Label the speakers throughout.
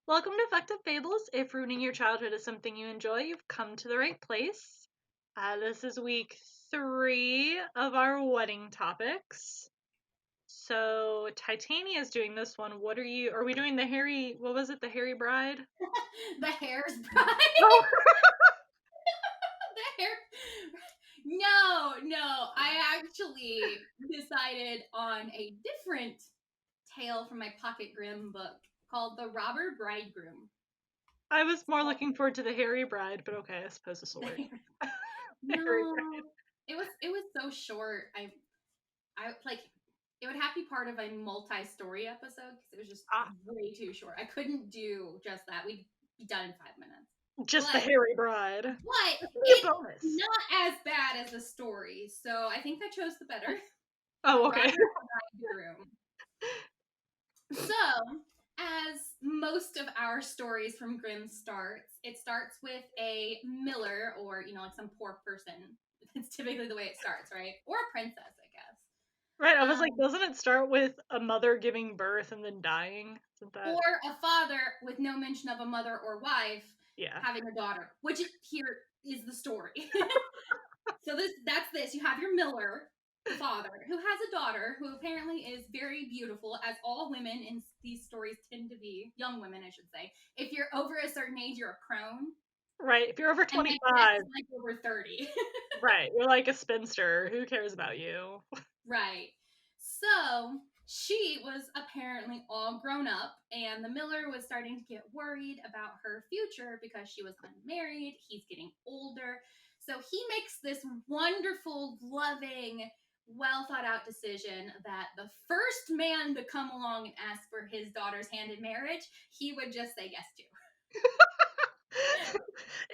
Speaker 1: Welcome to Fucked Up Fables. If ruining your childhood is something you enjoy, you've come to the right place. This is week 3 of our wedding topics. So Titania is doing this one. Are we doing what was it, the Harry Bride?
Speaker 2: The hair's bride.
Speaker 1: Oh,
Speaker 2: The hair. No. I actually decided on a different tale from my pocket Grimm book called The Robber Bridegroom.
Speaker 1: I was more looking forward to the Harry Bride, but okay, I suppose this will work. Harry
Speaker 2: No,
Speaker 1: Bride.
Speaker 2: it was so short. I like it would have to be part of a multi-story episode because it was just
Speaker 1: Ah,
Speaker 2: way too short. I couldn't do just that. We'd be done in 5 minutes.
Speaker 1: just the
Speaker 2: But
Speaker 1: Harry Bride.
Speaker 2: but
Speaker 1: That's a
Speaker 2: it's
Speaker 1: bonus.
Speaker 2: not as bad as the story, so I think I chose the better. The
Speaker 1: Oh, okay.
Speaker 2: Robber Bridegroom. So, as most of our stories from Grimm starts, it starts with a miller or, like some poor person. It's typically the way it starts, right? Or a princess, I guess.
Speaker 1: Right, I was like,
Speaker 2: Um,
Speaker 1: doesn't it start with a mother giving birth and then dying? Isn't that?
Speaker 2: or a father with no mention of a mother or wife
Speaker 1: Yeah.
Speaker 2: having a daughter, which here is the story. So that's this. You have your miller, the father, who has a daughter who apparently is very beautiful, as all women in these stories tend to be. Young women, I should say. If you're over a certain age, you're a crone,
Speaker 1: Right. If you're over
Speaker 2: and my guess
Speaker 1: 25,
Speaker 2: is like over 30.
Speaker 1: right, you're like a spinster. Who cares about you?
Speaker 2: Right. So she was apparently all grown up, and the miller was starting to get worried about her future because she was unmarried. He's getting older. So he makes this wonderful, loving, well thought out decision that the first man to come along and ask for his daughter's hand in marriage, he would just say yes to.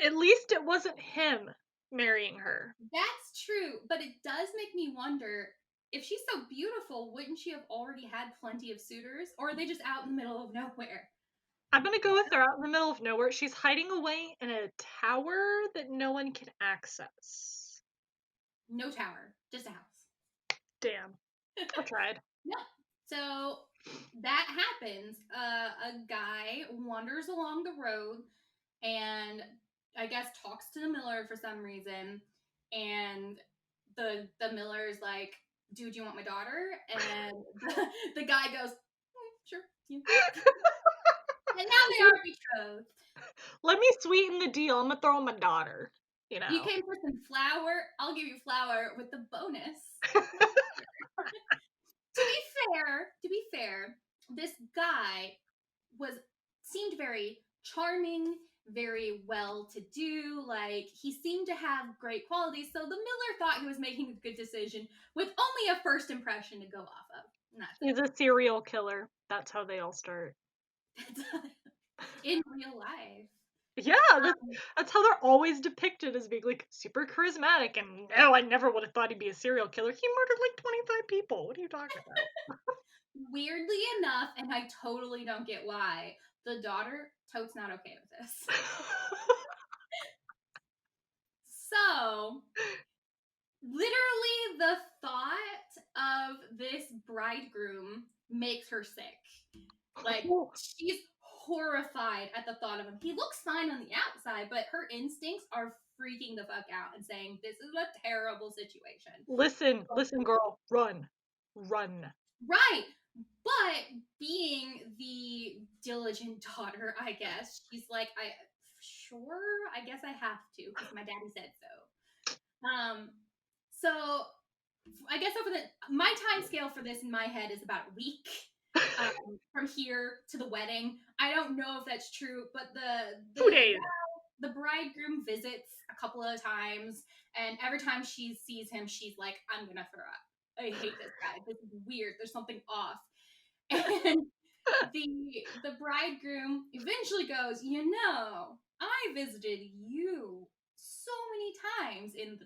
Speaker 1: At least it wasn't him marrying her.
Speaker 2: That's true, but it does make me wonder if she's so beautiful, wouldn't she have already had plenty of suitors? Or are they just out in the middle of nowhere?
Speaker 1: I'm gonna go with her out in the middle of nowhere. She's hiding away in a tower that no one can access.
Speaker 2: No tower, just a house.
Speaker 1: Damn. I tried.
Speaker 2: No. So that happens. A guy wanders along the road and I guess talks to the miller for some reason. And the miller's like, dude, you want my daughter? And the guy goes, sure. Yeah. And now they are betrothed.
Speaker 1: Let me sweeten the deal. I'm gonna throw in my daughter. You
Speaker 2: You
Speaker 1: know.
Speaker 2: came for some flour. I'll give you flour with the bonus. To be fair, this guy was seemed very charming, very well to do. Like he seemed to have great qualities. So the miller thought he was making a good decision with only a first impression to go off of. And that's
Speaker 1: He's a serial killer. That's how they all start.
Speaker 2: it. In real life.
Speaker 1: Yeah, that's how they're always depicted as being like super charismatic. And no, I never would have thought he'd be a serial killer. He murdered like 25 people. What are you talking about?
Speaker 2: Weirdly enough, and I totally don't get why, the daughter totes not okay with this. So literally the thought of this bridegroom makes her sick. Like she's horrified at the thought of him. He looks fine on the outside, but her instincts are freaking the fuck out and saying this is a terrible situation.
Speaker 1: Listen, girl, run, run.
Speaker 2: Right. But being the diligent daughter, I guess, she's like, I guess I have to because my daddy said so. So I guess over my time scale for this in my head is about a week from here to the wedding. I don't know if that's true, but
Speaker 1: 2 days.
Speaker 2: the bridegroom visits a couple of times, and every time she sees him, she's like, "I'm gonna throw up. I hate this guy. This is weird. There's something off." And the bridegroom eventually goes, I visited you so many times in the,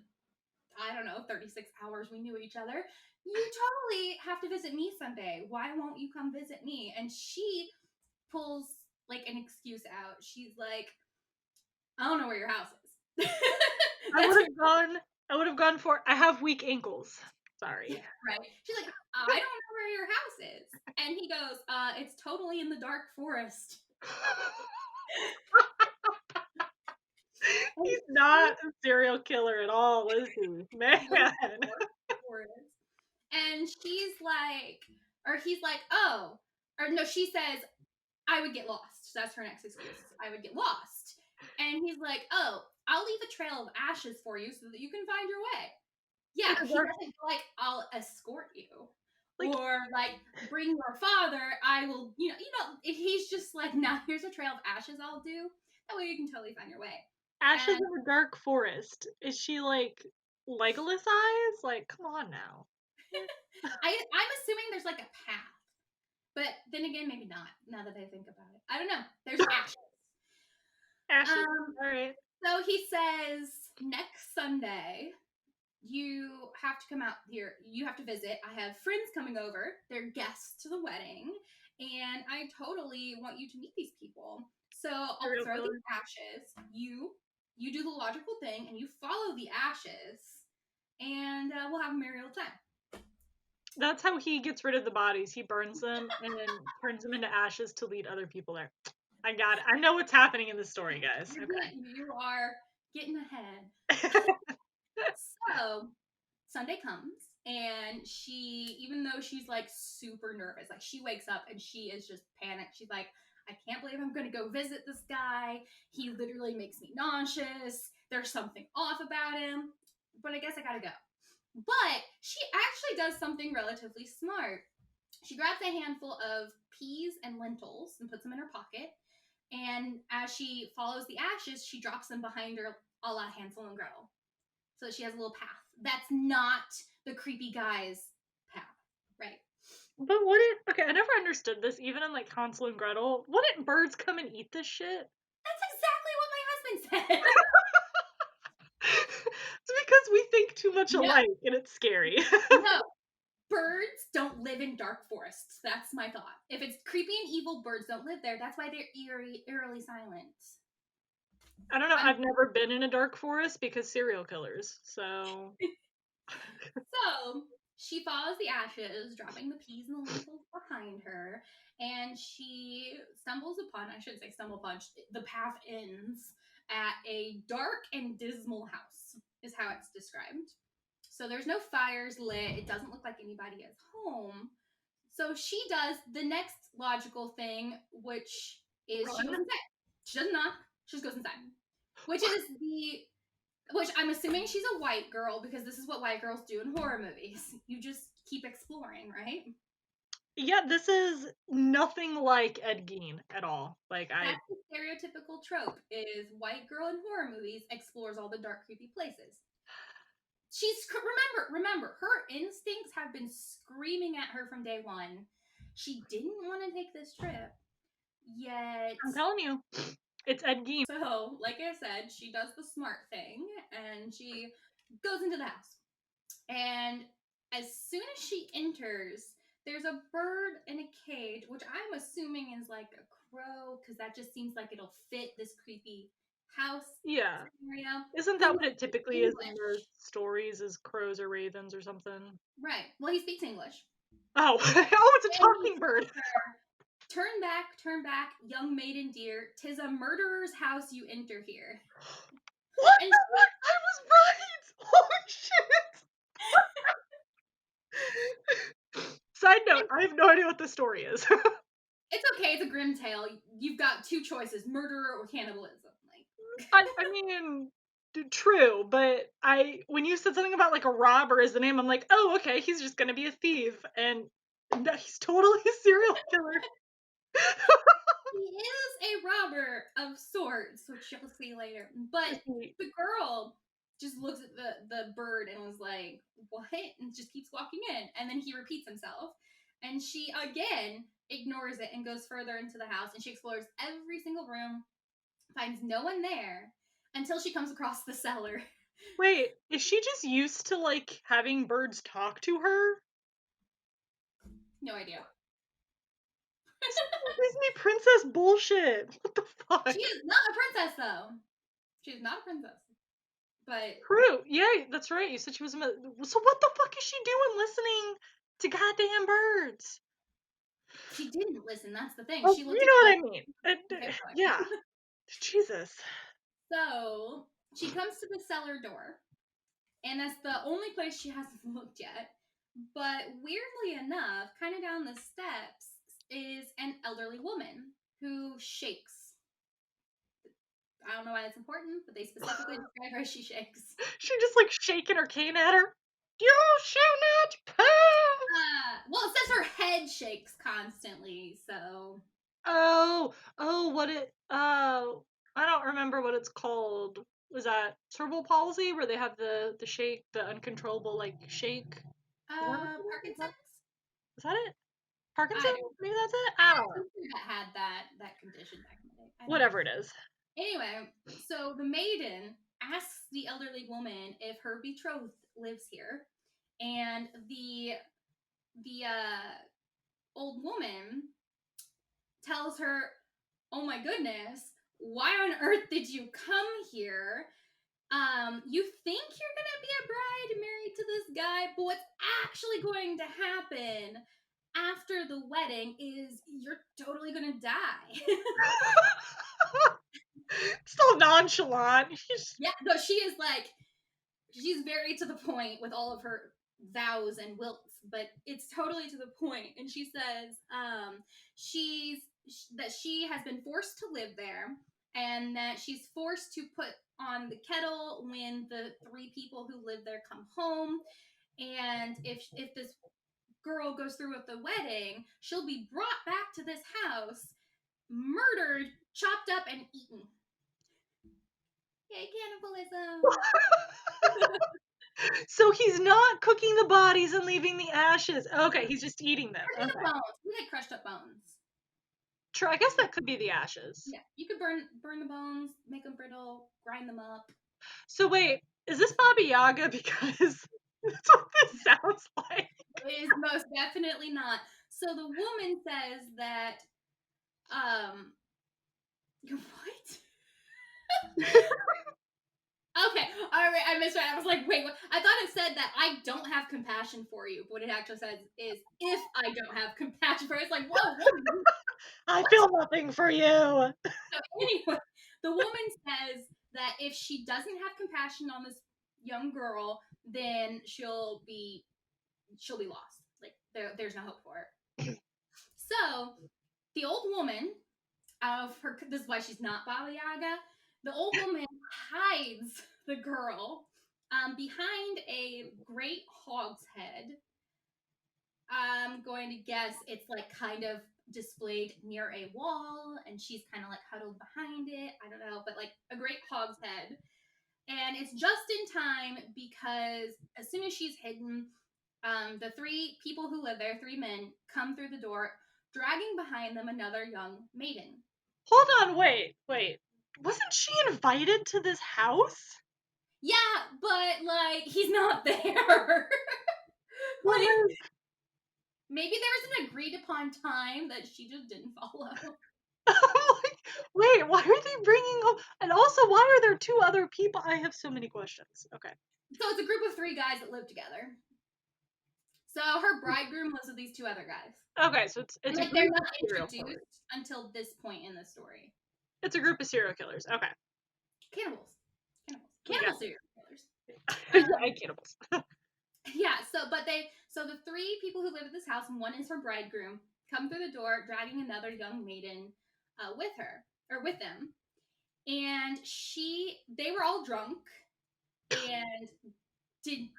Speaker 2: I don't know, 36 hours we knew each other. You totally have to visit me someday. Why won't you come visit me? And she pulls like an excuse out. She's like, I don't know where your house is.
Speaker 1: I
Speaker 2: That's
Speaker 1: would have gone. I would have gone for. I have weak ankles. Sorry.
Speaker 2: right. She's like, I don't know where your house is. And he goes, it's totally in the dark forest.
Speaker 1: He's
Speaker 2: And
Speaker 1: not a serial killer at all, is he? Man.
Speaker 2: he lives in a forest. And she's like, or he's like, oh, or no, she says, I would get lost. That's her next excuse. I would get lost. And he's like, oh, I'll leave a trail of ashes for you so that you can find your way.
Speaker 1: In
Speaker 2: Yeah,
Speaker 1: a
Speaker 2: he
Speaker 1: dark,
Speaker 2: doesn't go like, I'll escort you.
Speaker 1: like,
Speaker 2: Or like, bring your father, I will, if he's just like, now here's a trail of ashes I'll do. That way you can totally find your way.
Speaker 1: ashes
Speaker 2: And
Speaker 1: in a dark forest. Is she like Legolas eyes? Like, come on now.
Speaker 2: I'm assuming there's like a path. But then again, maybe not, now that I think about it. I don't know. There's ashes.
Speaker 1: Ashes.
Speaker 2: Um,
Speaker 1: All right.
Speaker 2: so he says, next Sunday, you have to come out here. You have to visit. I have friends coming over. They're guests to the wedding. And I totally want you to meet these people. So I'll
Speaker 1: Serial
Speaker 2: throw
Speaker 1: killer.
Speaker 2: these ashes. You do the logical thing and you follow the ashes. And we'll have a merry old time.
Speaker 1: That's how he gets rid of the bodies. He burns them and then turns them into ashes to lead other people there. I got it. I know what's happening in the story, guys.
Speaker 2: You are getting ahead.
Speaker 1: Okay.
Speaker 2: So Sunday comes and she, even though she's like super nervous, like she wakes up and she is just panicked. She's like, I can't believe I'm going to go visit this guy. He literally makes me nauseous. There's something off about him, but I guess I got to go. But she actually does something relatively smart. She grabs a handful of peas and lentils and puts them in her pocket. And as she follows the ashes, she drops them behind her, a la Hansel and Gretel. So that she has a little path. That's not the creepy guy's path, right?
Speaker 1: But wouldn't, okay, I never understood this, even in like Hansel and Gretel. Wouldn't birds come and eat this shit?
Speaker 2: That's exactly what my husband said.
Speaker 1: It's because we think too much
Speaker 2: No,
Speaker 1: alike and it's scary.
Speaker 2: no. Birds don't live in dark forests. That's my thought. If it's creepy and evil, birds don't live there. That's why they're eerily silent.
Speaker 1: I don't know,
Speaker 2: I'm
Speaker 1: I've never been in a dark forest because serial killers, so.
Speaker 2: So she follows the ashes, dropping the peas and the lentils behind her, and she stumbles upon, I shouldn't say stumble upon, the path ends at a dark and dismal house, is how it's described. So there's no fires lit, it doesn't look like anybody is home. So she does the next logical thing, which is she goes
Speaker 1: Run.
Speaker 2: inside. She doesn't knock, she just goes inside. Which I'm assuming she's a white girl because this is what white girls do in horror movies. You just keep exploring, right?
Speaker 1: Yeah, this is nothing like Ed Gein at all. Like,
Speaker 2: That's the stereotypical trope is white girl in horror movies explores all the dark, creepy places. She's remember, her instincts have been screaming at her from day one. She didn't want to take this trip, yet
Speaker 1: I'm telling you, it's Ed Gein.
Speaker 2: so, like I said, she does the smart thing and she goes into the house. And as soon as she enters, there's a bird in a cage, which I'm assuming is like a crow, because that just seems like it'll fit this creepy house
Speaker 1: Yeah.
Speaker 2: scenario.
Speaker 1: Isn't
Speaker 2: He
Speaker 1: that what it
Speaker 2: speaks
Speaker 1: typically is in
Speaker 2: English.
Speaker 1: the stories, is crows or ravens or something?
Speaker 2: Right. Well, he speaks English.
Speaker 1: Oh, oh, it's a
Speaker 2: And he
Speaker 1: talking bird.
Speaker 2: tells her, turn back, young maiden dear. 'Tis a murderer's house you enter here.
Speaker 1: What
Speaker 2: And
Speaker 1: the fuck? I was right! Holy shit! Side note, I have no idea what the story is.
Speaker 2: it's okay, it's a grim tale. You've got two choices, murderer or cannibalism. Like
Speaker 1: I mean, true, but when you said something about like a robber is the name, I'm like, oh, okay, he's just gonna be a thief, and no, he's totally a serial killer.
Speaker 2: he is a robber of sorts, which you'll see later. But the girl just looks at the bird and was like, "What?" and just keeps walking in. And then he repeats himself, and she again ignores it and goes further into the house. And she explores every single room, finds no one there until she comes across the cellar.
Speaker 1: Wait, is she just used to like having birds talk to her?
Speaker 2: No idea.
Speaker 1: Disney princess bullshit. What the fuck?
Speaker 2: She is not a princess, though. She is not a princess. But
Speaker 1: True. Yeah, that's right. You said she was so what the fuck is she doing listening to goddamn birds?
Speaker 2: She didn't listen. That's the thing.
Speaker 1: Oh,
Speaker 2: She looked
Speaker 1: you
Speaker 2: at
Speaker 1: know what
Speaker 2: the.
Speaker 1: I mean.
Speaker 2: Okay, go ahead.
Speaker 1: Yeah. Jesus.
Speaker 2: So she comes to the cellar door, and that's the only place she hasn't looked yet. But weirdly enough, kind of down the steps is an elderly woman who shakes. I don't know why that's important, but they specifically describe her as she shakes.
Speaker 1: She just like shaking her cane at her. You shall not pass.
Speaker 2: Well, it says her head shakes constantly, so
Speaker 1: Oh, what it I don't remember what it's called. Was that cerebral palsy where they have the shake, the uncontrollable like shake? Is that what it is?
Speaker 2: Parkinson's.
Speaker 1: Is that it?
Speaker 2: I
Speaker 1: Parkinson's?
Speaker 2: don't.
Speaker 1: Maybe that's it?
Speaker 2: I
Speaker 1: I
Speaker 2: had
Speaker 1: don't know.
Speaker 2: something that had that condition back in the day. I don't know.
Speaker 1: Whatever it is.
Speaker 2: Anyway, so the maiden asks the elderly woman if her betrothed lives here, and the old woman tells her, "Oh my goodness, why on earth did you come here? You think you're gonna be a bride married to this guy, but what's actually going to happen after the wedding is you're totally gonna die."
Speaker 1: Still nonchalant.
Speaker 2: Yeah, no, she's very to the point with all of her vows and wilts, but it's totally to the point. And she says, she's that she has been forced to live there, and that she's forced to put on the kettle when the three people who live there come home. And if this girl goes through with the wedding, she'll be brought back to this house, murdered, chopped up, and eaten. Yay, cannibalism!
Speaker 1: So he's not cooking the bodies and leaving the ashes. Okay, he's just eating them.
Speaker 2: Or the
Speaker 1: Okay.
Speaker 2: bones. We had crushed up bones.
Speaker 1: True, I guess that could be the ashes.
Speaker 2: Yeah, you could burn the bones, make them brittle, grind them up.
Speaker 1: So wait, is this Baba Yaga? Because that's what this sounds like.
Speaker 2: It is most definitely not. So the woman says that, what? Okay, all right, I misread. I was like, wait, what? I thought it said that I don't have compassion for you, but what it actually says is if I don't have compassion for you. It's like, whoa, woman.
Speaker 1: I feel nothing for you.
Speaker 2: So anyway, the woman says that if she doesn't have compassion on this young girl, then she'll be lost. Like there's no hope for her. So the old woman, out of her, this is why she's not Baba Yaga. The old woman hides the girl behind a great hogshead. I'm going to guess it's like kind of displayed near a wall, and she's kind of like huddled behind it. I don't know, but like a great hogshead. And it's just in time because as soon as she's hidden, the three people who live there, three men, come through the door, dragging behind them another young maiden.
Speaker 1: Hold on, wait. Wasn't she invited to this house?
Speaker 2: Yeah, but like he's not there.
Speaker 1: What
Speaker 2: Like
Speaker 1: was...
Speaker 2: maybe there was an agreed upon time that she just didn't follow.
Speaker 1: I'm like, wait, why are they bringing home? And also, why are there two other people? I have so many questions. Okay.
Speaker 2: So it's a group of three guys that live together. So her bridegroom lives with these two other guys.
Speaker 1: Okay, so it's
Speaker 2: And
Speaker 1: a
Speaker 2: like they're
Speaker 1: group of
Speaker 2: not
Speaker 1: serial killers.
Speaker 2: introduced until this point in the story.
Speaker 1: It's a group of serial killers. Okay.
Speaker 2: Cannibals.
Speaker 1: Yeah.
Speaker 2: Cannibal serial killers.
Speaker 1: Yeah, cannibals.
Speaker 2: Yeah, so the three people who live at this house, and one is her bridegroom, come through the door dragging another young maiden with her, or with them. And they were all drunk and did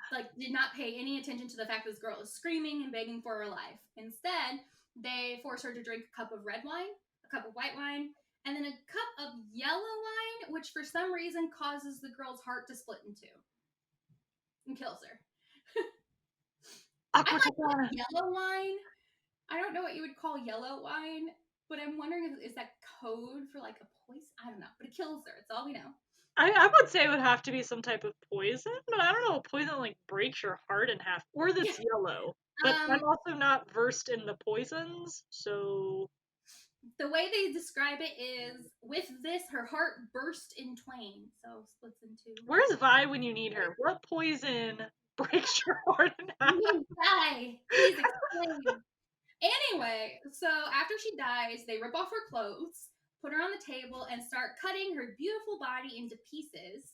Speaker 2: not pay any attention to the fact that this girl is screaming and begging for her life. Instead, they force her to drink a cup of red wine, a cup of white wine, and then a cup of yellow wine, which for some reason causes the girl's heart to split in two and kills her. I like yellow wine. I don't know what you would call yellow wine, but I'm wondering is that code for like a poison? I don't know, but it kills her. It's all we know.
Speaker 1: I would say it would have to be some type of poison, but I don't know. Poison like breaks your heart in half, or that's yellow. But I'm also not versed in the poisons, so
Speaker 2: the way they describe it is with this, her heart burst in twain, so splits in two.
Speaker 1: Where's Vi when you need her? What poison breaks your heart in half?
Speaker 2: Die. Please explain. anyway, so after she dies, they rip off her clothes, put her on the table, and start cutting her beautiful body into pieces.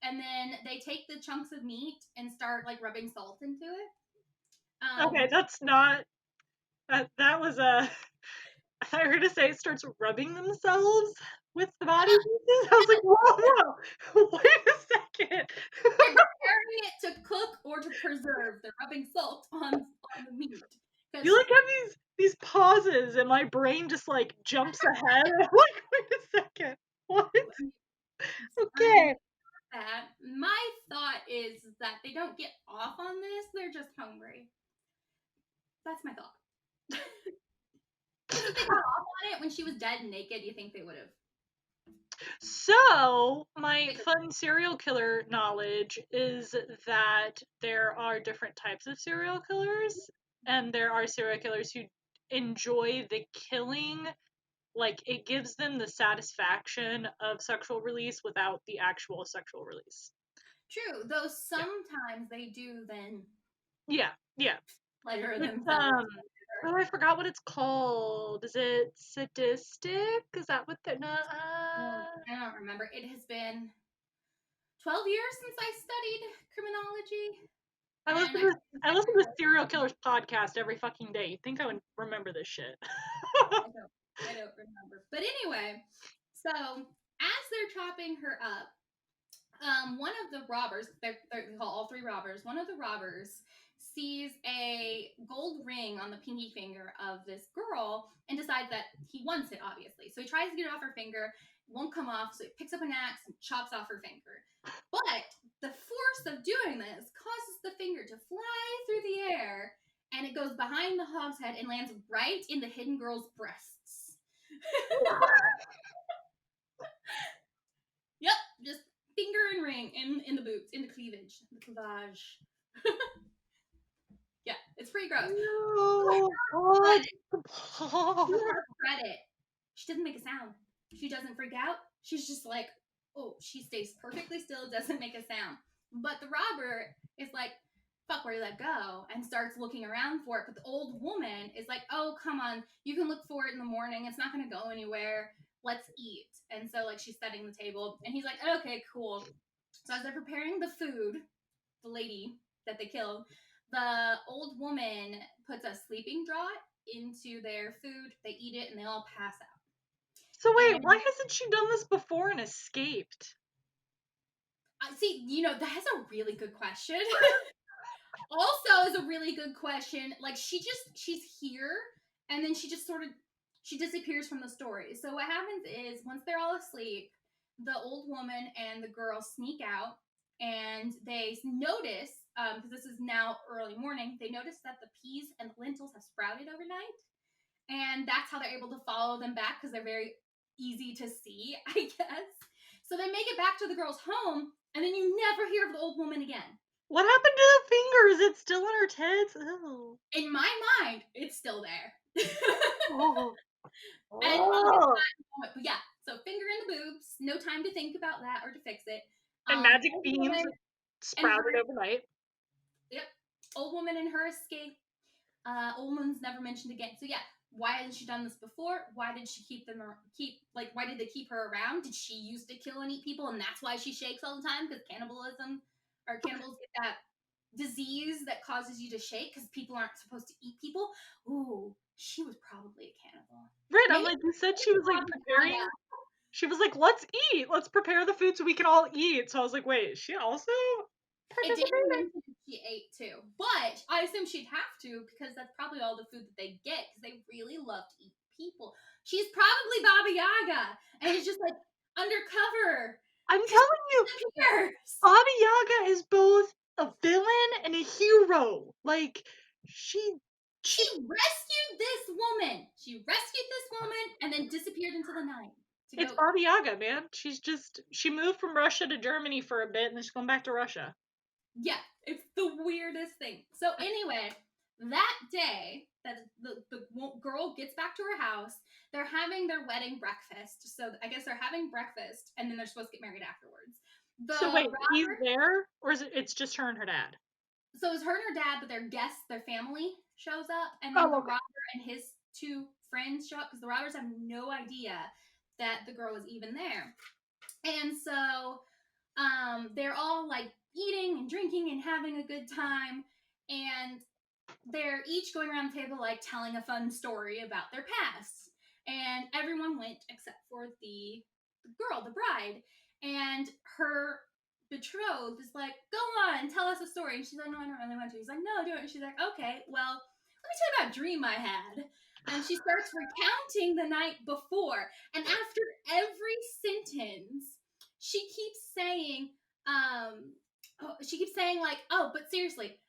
Speaker 2: And then they take the chunks of meat and start like rubbing salt into it.
Speaker 1: Okay, that's not. That was a. I heard to say it starts rubbing themselves with the body pieces. I was like, whoa, whoa, wait a second.
Speaker 2: They're preparing it to cook or to preserve. They're rubbing salt on the meat.
Speaker 1: You like have these pauses, and my brain just like jumps ahead. I'm like, wait a second, what? Okay.
Speaker 2: That my thought is that they don't get off on this; they're just hungry. That's my thought. Because if they got off on it when she was dead and naked, you think they would have?
Speaker 1: So, my fun serial killer knowledge is that there are different types of serial killers, and there are serial killers who enjoy the killing, like it gives them the satisfaction of sexual release without the actual sexual release.
Speaker 2: True, though
Speaker 1: Yeah.
Speaker 2: sometimes they do then
Speaker 1: Yeah, yeah.
Speaker 2: pleasure
Speaker 1: It's
Speaker 2: themselves.
Speaker 1: oh, I forgot what it's called. Is it sadistic? Is that what they're not?
Speaker 2: I don't remember. It has been 12 years since I studied criminology.
Speaker 1: I
Speaker 2: And
Speaker 1: listen
Speaker 2: I
Speaker 1: to the Serial Killers podcast every fucking day. You'd think I would remember this shit.
Speaker 2: I don't remember. But anyway, so as they're chopping her up, one of the robbers, they call all three robbers, one of the robbers sees a gold ring on the pinky finger of this girl and decides that he wants it, obviously. So he tries to get it off her finger, won't come off, so he picks up an axe and chops off her finger. But the force of doing this causes the finger to fly through the air, and it goes behind the hogshead and lands right in the hidden girl's breasts. Yep, just finger and ring in the boobs, in the cleavage, the cleavage. Yeah, it's pretty gross.
Speaker 1: No,
Speaker 2: But
Speaker 1: God.
Speaker 2: to her credit, she doesn't make a sound. She doesn't freak out. She's just like, oh, she stays perfectly still, doesn't make a sound. But the robber is like, fuck, where did that go? And starts looking around for it. But the old woman is like, oh, come on, you can look for it in the morning. It's not going to go anywhere. Let's eat. And so, like, she's setting the table. And he's like, okay, cool. So as they're preparing the food, the lady that they killed, the old woman puts a sleeping draught into their food. They eat it and they all pass out.
Speaker 1: So wait,
Speaker 2: And
Speaker 1: why hasn't she done this before and escaped?
Speaker 2: see, that's a really good question. Also is a really good question. Like she's here and then she just sort of she disappears from the story. So what happens is once they're all asleep, the old woman and the girl sneak out and they notice because this is now early morning, they notice that the peas and the lentils have sprouted overnight, and that's how they're able to follow them back because they're very easy to see, I guess. So they make it back to the girl's home, and then you never hear of the old woman again.
Speaker 1: What happened to the finger? Is it still in her tits? Oh.
Speaker 2: In my mind, it's still there.
Speaker 1: Oh.
Speaker 2: And I'll get to
Speaker 1: Oh.
Speaker 2: that in a moment. But yeah, so finger in the boobs, no time to think about that or to fix it.
Speaker 1: And magic
Speaker 2: Old
Speaker 1: beans
Speaker 2: woman and
Speaker 1: sprouted
Speaker 2: her,
Speaker 1: overnight.
Speaker 2: yep, old woman and her escape. Old woman's never mentioned again. So yeah, why hasn't she done this before? Why did she why did they keep her around? Did she used to kill and eat people and that's why she shakes all the time? Because cannibals get that disease that causes you to shake because people aren't supposed to eat people. Ooh, she was probably a cannibal.
Speaker 1: Right, I'm
Speaker 2: Maybe
Speaker 1: like, you said she was like preparing. She was like, let's eat. Let's prepare the food so we can all eat. So I was like, wait, is she also
Speaker 2: it didn't
Speaker 1: participating?
Speaker 2: mention that she ate too, but I assume she'd have to because that's probably all the food that they get because they really love to eat people. She's probably Baba Yaga, and it's just like undercover.
Speaker 1: I'm telling you, Baba Yaga is both a villain and a hero. Like, she
Speaker 2: rescued this woman. She rescued this woman and then disappeared into the night.
Speaker 1: It's Baba Yaga, man. She moved from Russia to Germany for a bit and then she's going back to Russia.
Speaker 2: Yeah, it's the weirdest thing. So anyway, that day that the girl gets back to her house, they're having their wedding breakfast. So I guess they're having breakfast and then they're supposed to get married afterwards.
Speaker 1: So wait, he's there, or is it's just her and her dad?
Speaker 2: So it's her and her dad, but their guests, their family shows up, and then the robber and his two friends show up because the robbers have no idea that the girl was even there. And so they're all like eating and drinking and having a good time. And they're each going around the table like telling a fun story about their past. And everyone went except for the girl, the bride. And her betrothed is like, go on, tell us a story. And she's like, no, I don't really want to. He's like, no, do it. And she's like, okay, well, let me tell you about a dream I had. And she starts recounting the night before. And after every sentence, she keeps saying, like, oh, but seriously,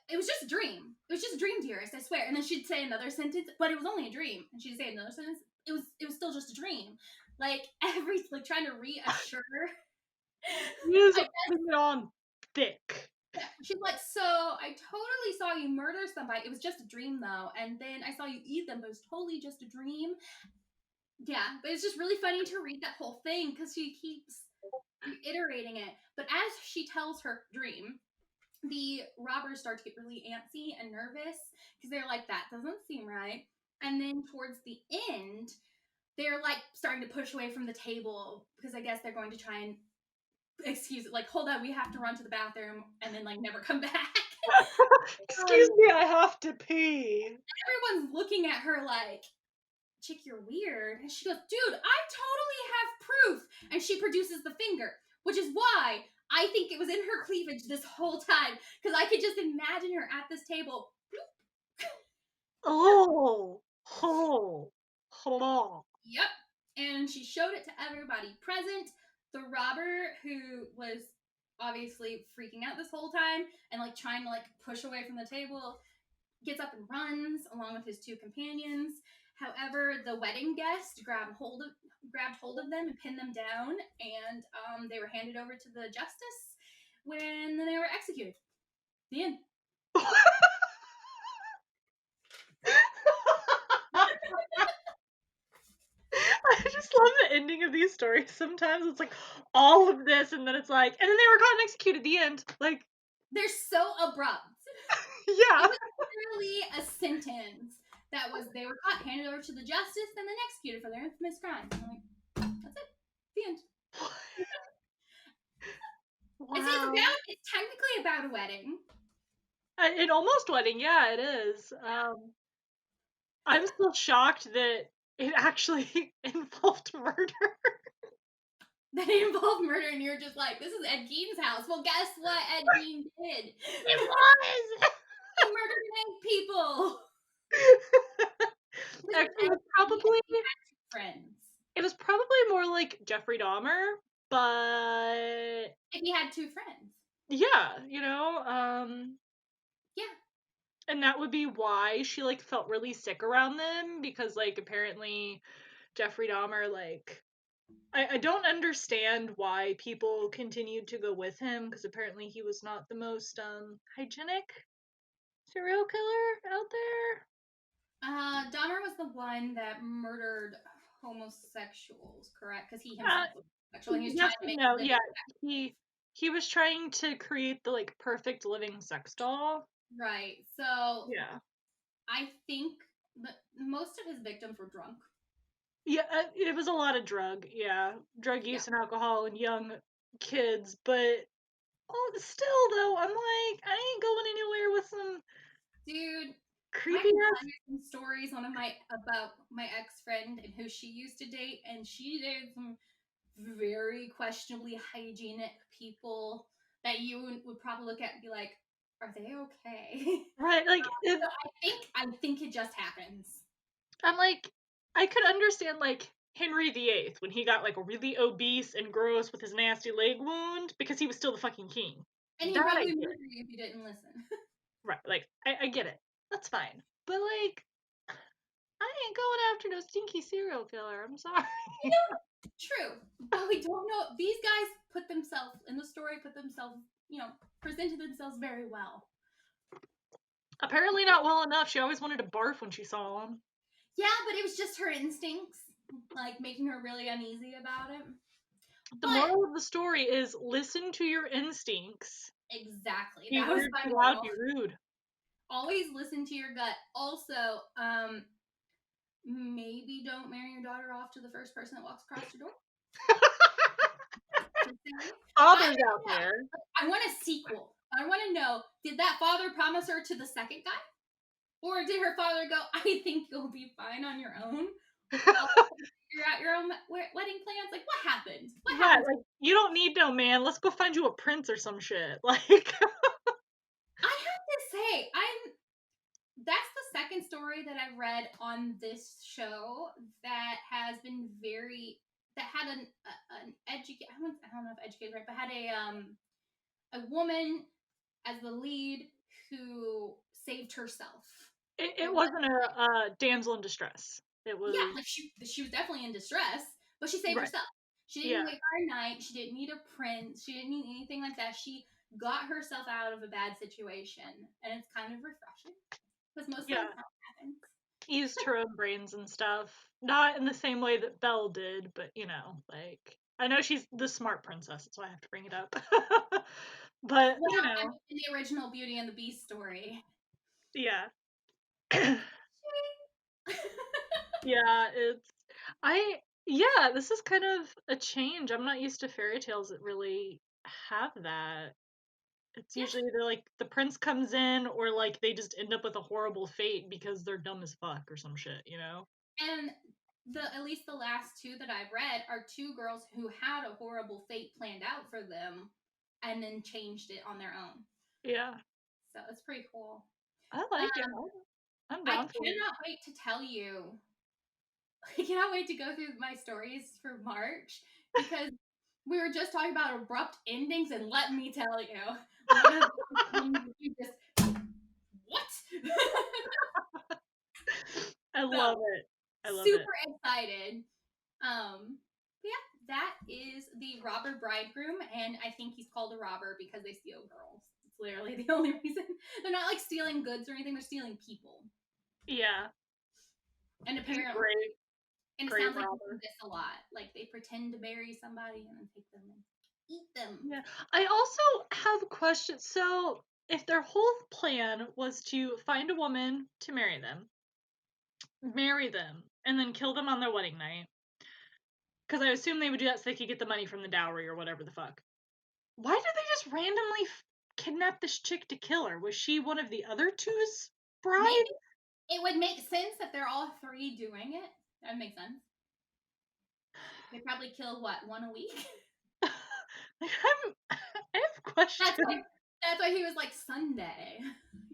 Speaker 2: it was just a dream. It was just a dream, dearest, I swear. And then she'd say another sentence, but it was only a dream. And she'd say another sentence, it was still just a dream. Like like trying to reassure.
Speaker 1: He is
Speaker 2: I
Speaker 1: putting it on thick.
Speaker 2: She's like, so I totally saw you murder somebody. It was just a dream though, and then I saw you eat them, but it was totally just a dream. Yeah, but it's just really funny to read that whole thing because she keeps reiterating it. But as she tells her dream, the robbers start to get really antsy and nervous because they're like, that doesn't seem right. And then towards the end, they're like starting to push away from the table because I guess they're going to try and excuse it, like, hold on, we have to run to the bathroom and then like never come back.
Speaker 1: Excuse me, I have to pee.
Speaker 2: Everyone's looking at her like, chick, you're weird. And she goes, dude, I totally have proof. And she produces the finger, which is why I think it was in her cleavage this whole time because I could just imagine her at this table.
Speaker 1: Oh, oh.
Speaker 2: Yep. And she showed it to everybody present. The robber, who was obviously freaking out this whole time and like trying to like push away from the table, gets up and runs along with his two companions. However, the wedding guest grabbed hold of them and pinned them down, and they were handed over to the justice when they were executed. The end.
Speaker 1: I just love the ending of these stories. Sometimes it's like all of this, and then it's like, and then they were caught and executed. The end. Like,
Speaker 2: they're so abrupt.
Speaker 1: yeah.
Speaker 2: It was literally a sentence that was they were caught, handed over to the justice, then executed for their infamous crime. I'm like, that's it. The end.
Speaker 1: Wow.
Speaker 2: It's technically about a wedding.
Speaker 1: An almost wedding, yeah, it is. I'm still shocked that it actually involved murder.
Speaker 2: That it involved murder, and you're just like, this is Ed Gein's house. Well, guess what Ed Gein did?
Speaker 1: It was!
Speaker 2: He murdered 8 people.
Speaker 1: Actually,
Speaker 2: friends.
Speaker 1: It was probably more like Jeffrey Dahmer, but
Speaker 2: if he had 2 friends.
Speaker 1: Yeah, you know,
Speaker 2: yeah.
Speaker 1: And that would be why she like felt really sick around them, because like apparently Jeffrey Dahmer, like I don't understand why people continued to go with him, because apparently he was not the most hygienic serial killer out there.
Speaker 2: Dahmer was the one that murdered homosexuals, correct? Because he himself was homosexual. And he was
Speaker 1: yes,
Speaker 2: trying to make
Speaker 1: no, yeah, he was trying to create the like perfect living sex doll.
Speaker 2: Right. So
Speaker 1: yeah,
Speaker 2: I think that most of his victims were drunk.
Speaker 1: Yeah, it was a lot of drug use and alcohol and young kids, but still though, I'm like, I ain't going anywhere with some
Speaker 2: dude
Speaker 1: creepy ass
Speaker 2: some stories about my ex-friend and who she used to date, and she dated some very questionably hygienic people that you would probably look at and be like, are they okay?
Speaker 1: Right, like
Speaker 2: so I think it just happens.
Speaker 1: I'm like, I could understand like Henry VIII when he got like really obese and gross with his nasty leg wound, because he was still the fucking king.
Speaker 2: And he probably murdered you if you didn't listen.
Speaker 1: Right, like I get it. That's fine. But like, I ain't going after no stinky serial killer. I'm sorry.
Speaker 2: True. But we don't know. These guys put themselves in the story, presented themselves very well.
Speaker 1: Apparently not well enough. She always wanted to barf when she saw him.
Speaker 2: Yeah, but it was just her instincts, like making her really uneasy about it.
Speaker 1: The moral of the story is listen to your instincts.
Speaker 2: Exactly.
Speaker 1: Be
Speaker 2: that was my moral.
Speaker 1: Be rude.
Speaker 2: Always listen to your gut. Also, maybe don't marry your daughter off to the first person that walks across your door. Just saying. I
Speaker 1: Fathers
Speaker 2: want
Speaker 1: out
Speaker 2: to know.
Speaker 1: there.
Speaker 2: I want a sequel. I want to know, did that father promise her to the second guy? Or did her father go, I think you'll be fine on your own? I'll let you figure out your own wedding plans? Like, what happened? What
Speaker 1: Right,
Speaker 2: happened?
Speaker 1: like, you don't need no man. Let's go find you a prince or some shit. Like,
Speaker 2: I have to say, that's the second story that I've read on this show that has been that had an educate. I don't know if educated right, but had a woman as the lead who saved herself.
Speaker 1: it
Speaker 2: It was
Speaker 1: wasn't a damsel in distress. It
Speaker 2: Yeah,
Speaker 1: was
Speaker 2: like she was definitely in distress, but she saved
Speaker 1: right.
Speaker 2: herself. She
Speaker 1: Yeah,
Speaker 2: didn't wait for a knight. She didn't need a prince. She didn't need anything like that. She got herself out of a bad situation, and it's kind of refreshing because most times
Speaker 1: yeah.
Speaker 2: that happens.
Speaker 1: Eased her own brains and stuff. Not in the same way that Belle did, but like I know she's the smart princess, that's why I have to bring it up. But
Speaker 2: Well, I mean, in the original Beauty and the Beast story.
Speaker 1: yeah. Yeah, this is kind of a change. I'm not used to fairy tales that really have that. It's
Speaker 2: Yes,
Speaker 1: usually either like the prince comes in or like they just end up with a horrible fate because they're dumb as fuck or some shit, you know?
Speaker 2: and at least the last two that I've read are two girls who had a horrible fate planned out for them, and then changed it on their own.
Speaker 1: Yeah.
Speaker 2: So it's pretty cool.
Speaker 1: I like it.
Speaker 2: Um,
Speaker 1: I'm
Speaker 2: I
Speaker 1: down for it.
Speaker 2: cannot wait to tell you. I cannot wait to go through my stories for March because we were just talking about abrupt endings, and let me tell you, one of you just what?
Speaker 1: I
Speaker 2: So
Speaker 1: love it. I love it.
Speaker 2: super excited. Yeah, that is the Robber Bridegroom, and I think he's called a robber because they steal girls. It's literally the only reason. They're not like stealing goods or anything; they're stealing people.
Speaker 1: Yeah.
Speaker 2: And
Speaker 1: He's a
Speaker 2: apparently,
Speaker 1: great,
Speaker 2: and it
Speaker 1: great
Speaker 2: sounds like he do
Speaker 1: robber.
Speaker 2: this a lot. Like they pretend to marry somebody and then take them and eat them.
Speaker 1: Yeah. I also have a question. So, if their whole plan was to find a woman to marry them, and then kill them on their wedding night, because I assume they would do that so they could get the money from the dowry or whatever the fuck. Why did they just randomly kidnap this chick to kill her? Was she one of the other two's
Speaker 2: Maybe
Speaker 1: bride?
Speaker 2: it would make sense if they're all three doing it. That would make sense. They probably kill what, one a week?
Speaker 1: I have questions.
Speaker 2: That's why he was like Sunday.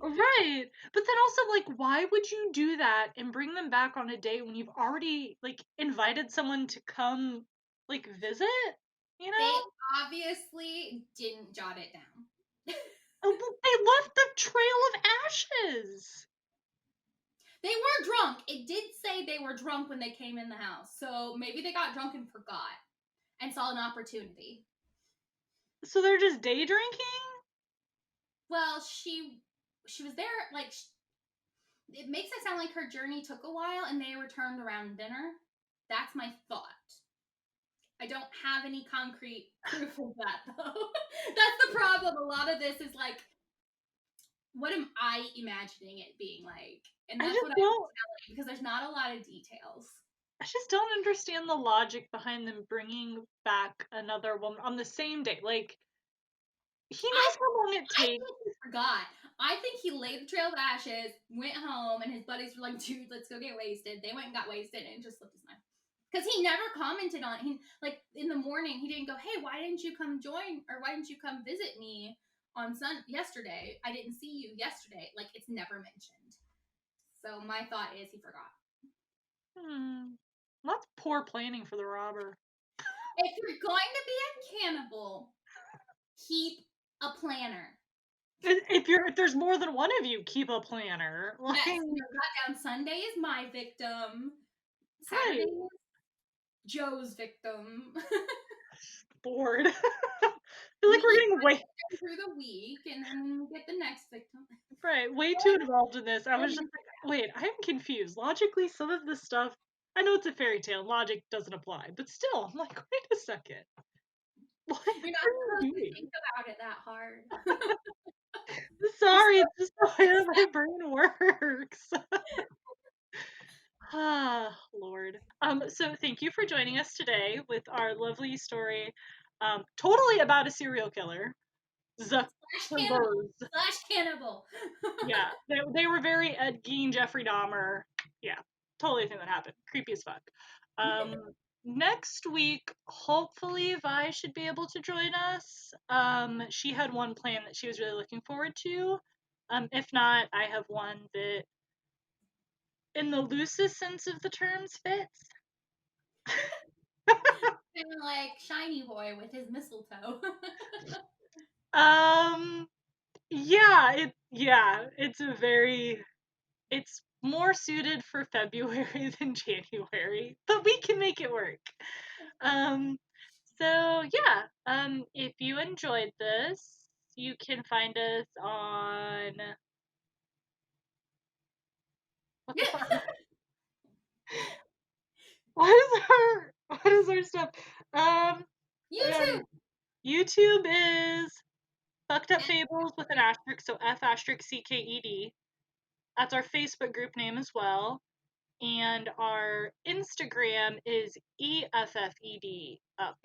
Speaker 1: Right. But then also, like, why would you do that and bring them back on a date when you've already, like, invited someone to come, like, visit? You
Speaker 2: They
Speaker 1: know?
Speaker 2: obviously didn't jot it down.
Speaker 1: They left the trail of ashes.
Speaker 2: They were drunk. It did say they were drunk when they came in the house. So maybe they got drunk and forgot and saw an opportunity.
Speaker 1: So they're just day drinking?
Speaker 2: Well, she was there like it makes it sound like her journey took a while and they returned around dinner. That's my thought. I don't have any concrete proof of that though. That's the problem. A lot of this is like, what am I imagining it being like? And
Speaker 1: I
Speaker 2: that's
Speaker 1: just
Speaker 2: what I'm
Speaker 1: don't.
Speaker 2: telling you because there's not a lot of details.
Speaker 1: I just don't understand the logic behind them bringing back another woman on the same day. Like, he
Speaker 2: I
Speaker 1: knows how long it
Speaker 2: I
Speaker 1: takes.
Speaker 2: think he forgot. I think he laid the trail of ashes, went home, and his buddies were like, "Dude, let's go get wasted." They went and got wasted, and just slipped his mind. Because he never commented on it. He like in the morning, he didn't go, "Hey, why didn't you come join or why didn't you come visit me on yesterday? I didn't see you yesterday." Like it's never mentioned. So my thought is he forgot.
Speaker 1: That's poor planning for the robber.
Speaker 2: If you're going to be a cannibal, keep a planner.
Speaker 1: If there's more than one of you, keep a planner. Like,
Speaker 2: Yes, got down. Sunday is my victim.
Speaker 1: right.
Speaker 2: Saturday is Joe's victim.
Speaker 1: Bored. I feel
Speaker 2: We
Speaker 1: like we're
Speaker 2: each
Speaker 1: getting way
Speaker 2: through the week, and then we get the next victim.
Speaker 1: right, way too involved in this. I was just like, wait, I'm confused. Logically, some of this stuff, I know it's a fairy tale, logic doesn't apply, but still, I'm like, wait a second. What
Speaker 2: You're not
Speaker 1: are
Speaker 2: supposed
Speaker 1: you
Speaker 2: to
Speaker 1: doing?
Speaker 2: think about it that hard. You're
Speaker 1: Sorry, it's
Speaker 2: supposed
Speaker 1: just
Speaker 2: to
Speaker 1: the way that my
Speaker 2: accept.
Speaker 1: brain works. Ah, Lord. So thank you for joining us today with our lovely story, totally about a serial killer. The
Speaker 2: Slash cannibal.
Speaker 1: Kurz.
Speaker 2: Slash cannibal.
Speaker 1: Yeah, they were very Ed Gein, Jeffrey Dahmer. Yeah, totally a thing that happened. Creepy as fuck. Next week, hopefully Vi should be able to join us. She had one plan that she was really looking forward to. If not, I have one that, in the loosest sense of the terms, fits.
Speaker 2: Kind of like Shiny Boy with his mistletoe.
Speaker 1: Um, yeah, it's more suited for February than January, but we can make it work. Um, so yeah, if you enjoyed this, you can find us on what the fuck? What is our stuff? Um,
Speaker 2: YouTube.
Speaker 1: YouTube is Fucked Up Fables with an asterisk, so F*CKED. That's our Facebook group name as well. And our Instagram is EFFED Up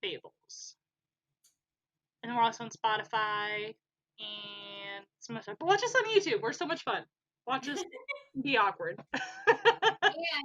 Speaker 1: Fables. And we're also on Spotify and so much stuff. But watch us on YouTube. We're so much fun. Watch us be awkward.
Speaker 2: Yeah.